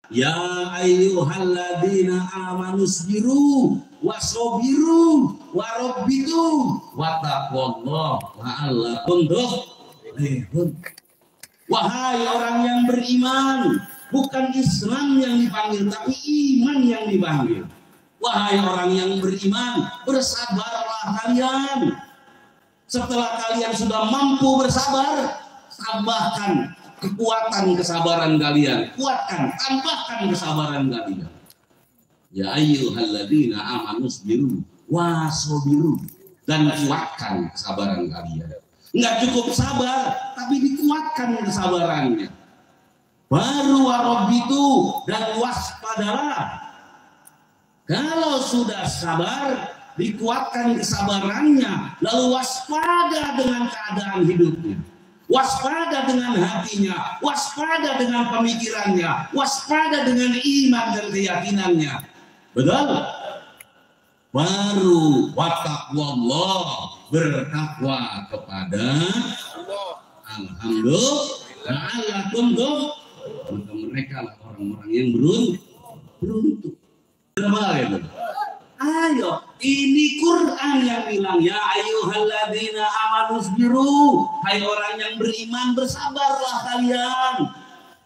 Ya ayyuhalladzina amanu sabiru wasobiru warabbitu wattaqwallaha la'allakum tuflihun. Wahai orang yang beriman, bukan Islam yang dipanggil, tapi iman yang dipanggil. Wahai orang yang beriman, bersabarlah kalian. Setelah kalian sudah mampu bersabar, tambahkan kekuatan kesabaran kalian. Kuatkan, tambahkan kesabaran kalian. Ya ayyuhalladzina amanu sabiru wasobiru, dan kuatkan kesabaran kalian. Enggak cukup sabar, tapi dikuatkan kesabarannya. Baru warabbitu, dan waspadalah. Kalau sudah sabar, dikuatkan kesabarannya, lalu waspada dengan keadaan hidupnya, waspada dengan hatinya, waspada dengan pemikirannya, waspada dengan iman dan keyakinannya. Betul? Baru wattaqwallah, bertakwa kepada Allah. Alhamdulillah, maka mereka lah orang-orang yang beruntung. Berapa? Ayo, ini Quran yang bilang ya ayyuhalladzina amanu sabiru, hai orang yang beriman, bersabarlah kalian.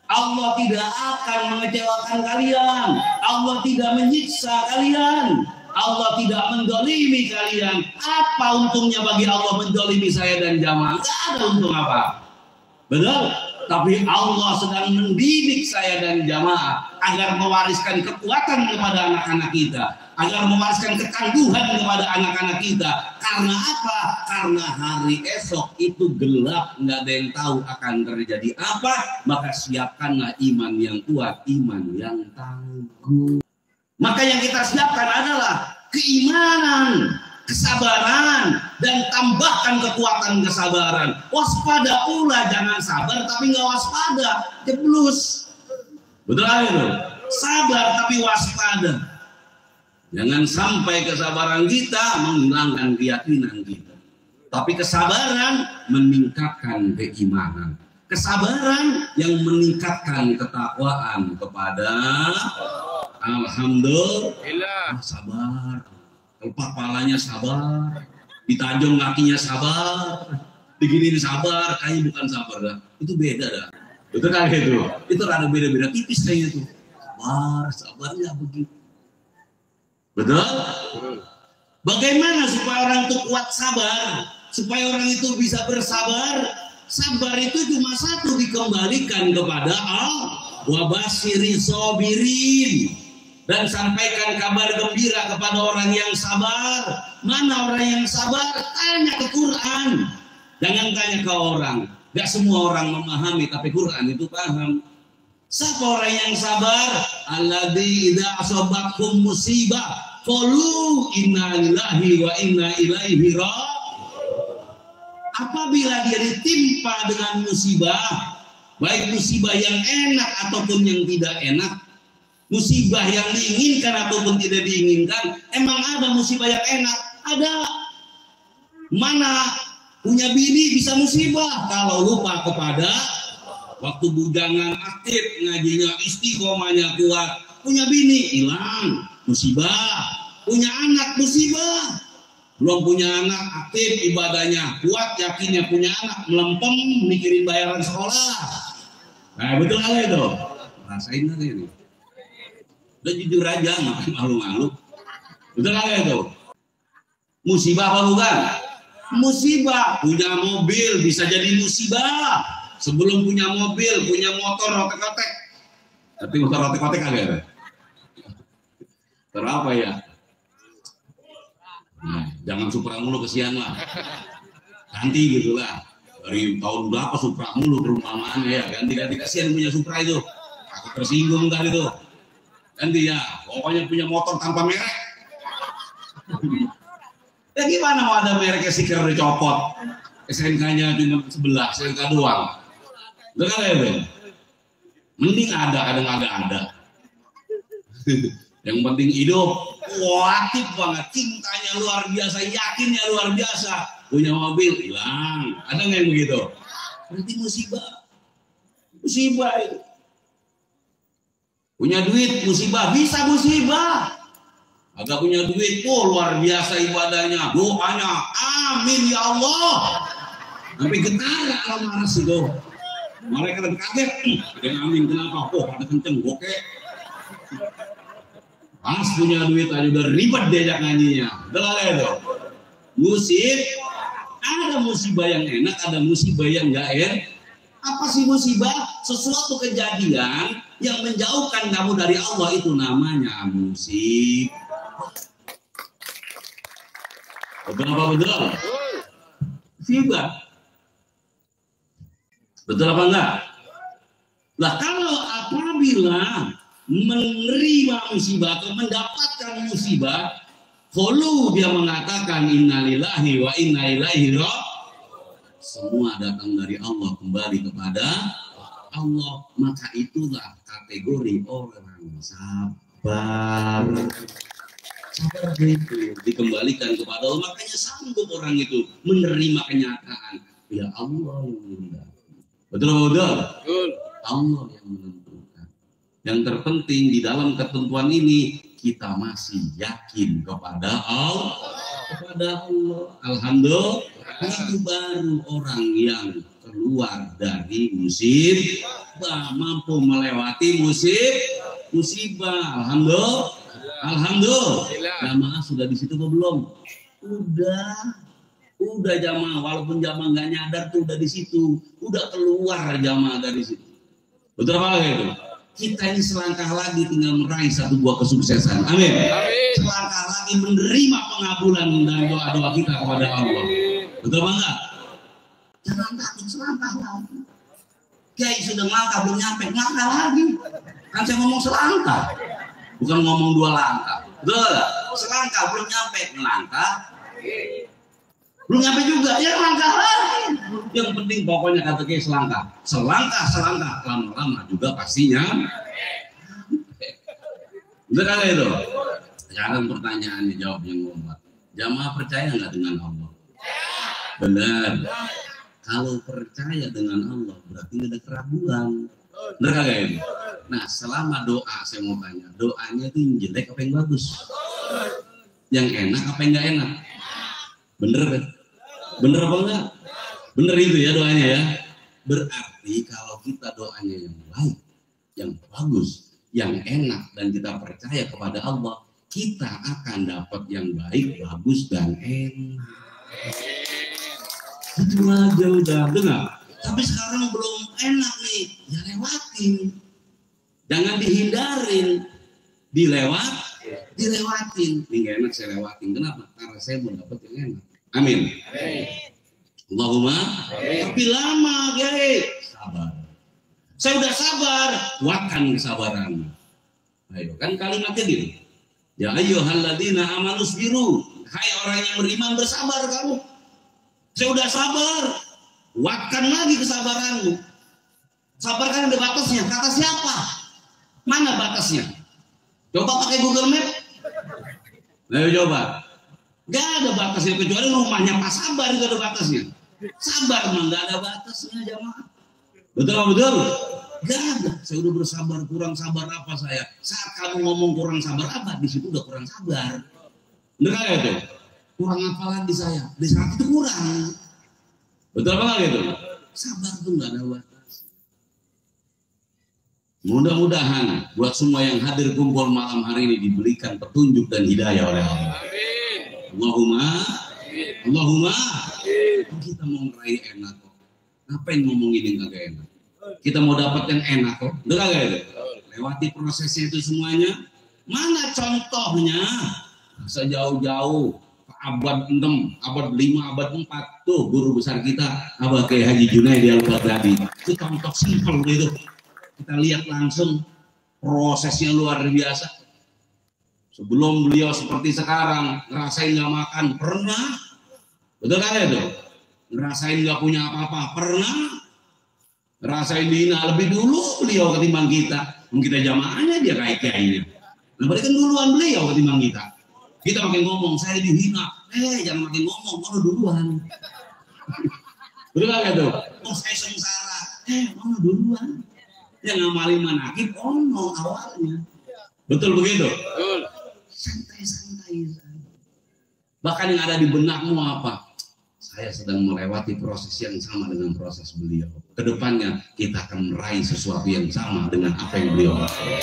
Allah tidak akan mengecewakan kalian. Allah tidak menyiksa kalian. Allah tidak mendolimi kalian. Apa untungnya bagi Allah mendolimi saya dan jamaah? Tidak ada untung apa. Betul? Tapi Allah sedang mendidik saya dan jamaah agar mewariskan kekuatan kepada anak-anak kita, agar mewariskan ketangguhan kepada anak-anak kita. Karena apa? Karena hari esok itu gelap, nggak ada yang tahu akan terjadi apa. Maka siapkanlah iman yang kuat, iman yang tangguh. Maka yang kita siapkan adalah keimanan, kesabaran, dan tambahkan kekuatan kesabaran. Waspada pula, jangan sabar tapi nggak waspada, jeblus. Betul itu? Sabar tapi waspada. Jangan sampai kesabaran kita menghilangkan keyakinan kita. Tapi kesabaran meningkatkan keimanan. Kesabaran yang meningkatkan ketakwaan kepada Alhamdulillah. Sabar. Kelopak palanya sabar. Ditajong kakinya sabar. Diginiin sabar. Kayaknya bukan sabar dah. Itu beda dah. Itu kan gitu. Itu rada beda-beda tipis kayaknya tuh. Sabarnya begitu. Betul? Bagaimana supaya orang itu kuat sabar? Supaya orang itu bisa bersabar? Sabar itu cuma satu, dikembalikan kepada Allah. Wa basyiri sabirin. Dan sampaikan kabar gembira kepada orang yang sabar. Mana orang yang sabar? Tanya ke Quran. Jangan tanya ke orang. Gak semua orang memahami, tapi Quran itu paham. Siapa orang yang sabar? Alladzi idza asabatkum musibah qalu inna lillahi wa inna ilaihi raji'un. Apabila dia ditimpa dengan musibah, baik musibah yang enak ataupun yang tidak enak, musibah yang diinginkan ataupun tidak diinginkan, emang ada musibah yang enak? Ada. Mana punya bini bisa musibah kalau lupa kepada waktu bujangan aktif, ngajinya istiqomahnya kuat, punya bini hilang musibah, punya anak musibah, belum punya anak aktif ibadahnya kuat, yakinnya punya anak melempem mikirin bayaran sekolah. Nah betul kali itu, rasain aja ini. Udah jujur aja, ngapain malu-malu. Betul kali itu. Musibah apa bukan? Musibah. Punya mobil bisa jadi musibah. Sebelum punya mobil, punya motor rotek-rotek. Tapi motor rotek-rotek kagak ada. Terapa ya? Nah, jangan Supra mulu, kesian lah. Ganti gitu lah. Dari tahun berapa Supra mulu perumpamaannya ya. Ganti-ganti, kasihan punya Supra itu. Aku tersinggung tadi tuh. Ganti ya, pokoknya punya motor tanpa merek. Ya gimana mau ada mereknya, stiker dicopot, SNK-nya cuma sebelah, SNK doang. Udah kan ya Ben? Mending ada, kadang ada. Yang penting hidup, kuatif banget, cintanya luar biasa, yakinnya luar biasa. Punya mobil hilang, ada nggak yang begitu? Berarti musibah itu. Punya duit musibah, bisa musibah. Agak punya duit, luar biasa ibadahnya, doanya, amin ya Allah. Sampai getar alam aras itu. Mereka kan kaget, ada yang amin kenapa? Ada kenceng, oke. Pas punya duit aja udah ribet diajak ngajinya. Udah itu. Ada musibah yang enak, ada musibah yang enggak enak. Apa sih musibah? Sesuatu kejadian yang menjauhkan kamu dari Allah, itu namanya musibah. Betul apa betul? Musibah. Betul apa enggak? Lah kalau apabila menerima musibah atau mendapatkan musibah, kalau dia mengatakan innalillahi wa inna ilaihi raji'un, semua datang dari Allah, kembali kepada Allah, maka itulah kategori orang sabar. Sabar itu dikembalikan kepada Allah, makanya sanggup orang itu menerima kenyataan, ya Allah yang menentukan. Betul betul? Allah yang menentukan. Yang terpenting di dalam ketentuan ini, kita masih yakin kepada Allah. Alhamdulillah, itu baru orang yang keluar dari musibah, mampu melewati musibah. Alhamdulillah. Jamaah sudah di situ atau belum? Udah jamaah, walaupun jamaah nggak nyadar tuh udah di situ, udah keluar jamaah dari situ. Betul apa itu? Kita ini selangkah lagi tinggal meraih satu buah kesuksesan. Amin. Selangkah lagi menerima pengabulan dan doa-doa kita kepada Allah. Betul apa enggak? Jangan takut, selangkah lagi. Kiai sudah melangkah belum nyampe, melangkah lagi. Kan saya ngomong selangkah, bukan ngomong 2 langkah. Betul? Selangkah belum nyampe, melangkah. Belum nyampe juga, ya langkah lagi. Yang penting pokoknya kata Kiai selangkah, lama-lama juga pastinya. Betul kan itu? Sekarang pertanyaannya jawab yang lompat. Jamaah percaya nggak dengan Allah? Benar. Kalau percaya dengan Allah berarti nggak ada keraguan. Benar kagak itu? Nah, selama doa saya mau tanya, doanya itu yang jelek apa yang bagus? Yang enak apa yang nggak enak? Bener kan? Bener apa enggak? Bener itu ya doanya ya. Berarti kalau kita doanya yang baik, yang bagus, yang enak, dan kita percaya kepada Allah, kita akan dapat yang baik, bagus, dan enak. Itu aja udah, dengar. Tapi sekarang belum enak nih, ya lewatin. Jangan dihindarin, dilewatin. Ini gak enak saya lewatin. Kenapa? Karena saya mau dapat yang enak. Amin. Allahumma. Tapi lama, guys. Sabar. Saya udah sabar, kuatkan kesabaran. Ayo, kan kalimatnya gitu. Ya ayyuhalladzina amanu sabiru. Hai orang yang beriman, bersabar kamu. Saya udah sabar, kuatkan lagi kesabaranmu. Sabar kan ada batasnya. Kata siapa? Mana batasnya? Coba pakai Google Map. Ayo coba. Gak ada batasnya kecuali rumahnya Pak Sabar itu ada batasnya. Sabar mah gak ada batasnya jamaah. Betul? Gak ada. Saya udah bersabar, kurang sabar apa saya? Saat kamu ngomong kurang sabar apa? Di situ udah kurang sabar. Bener gak itu? Kurang apa lagi saya? Di saat itu kurang. Betul apa gak gitu? Sabar tuh gak ada batas. Mudah-mudahan buat semua yang hadir kumpul malam hari ini diberikan petunjuk dan hidayah oleh Allah. Allahumma. Kita mau meraih enak kok. Ngapain ngomongin yang kagak enak? Kita mau dapat yang enak kok. Udah kagak itu? Lewati prosesnya itu semuanya. Mana contohnya? Sejauh-jauh abad 6, abad 5, abad 4 tuh guru besar kita Abah Kiai Haji Junaidi Al-Baghdadi. Itu contoh simpel gitu. Kita lihat langsung prosesnya luar biasa. Sebelum beliau seperti sekarang, ngerasain nggak makan, pernah. Betul kan itu? Ngerasain nggak punya apa-apa, pernah. Ngerasain dihina lebih dulu beliau ketimbang kita. Kita jamaahnya dia kayak kayaknya. Nah, berarti kan duluan beliau ketimbang kita. Kita makin ngomong, saya dihina. Jangan makin ngomong, mana duluan. Betul kan itu? Oh, saya sengsara. Mana duluan. yang ngamalin manakib ono awalnya. Betul begitu? Betul. Santai-santai. Bahkan yang ada di benakmu apa? Saya sedang melewati proses yang sama dengan proses beliau. Kedepannya kita akan meraih sesuatu yang sama dengan apa yang beliau lakukan.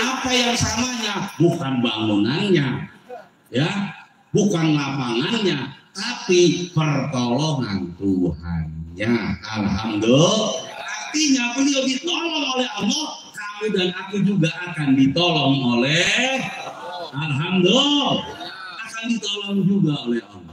Apa yang samanya? Bukan bangunannya, ya, bukan lapangannya, tapi pertolongan Tuhannya. Alhamdulillah. Artinya beliau ditolong oleh Allah, kamu dan aku juga akan ditolong oleh Alhamdulillah, akan ditolong juga oleh Allah.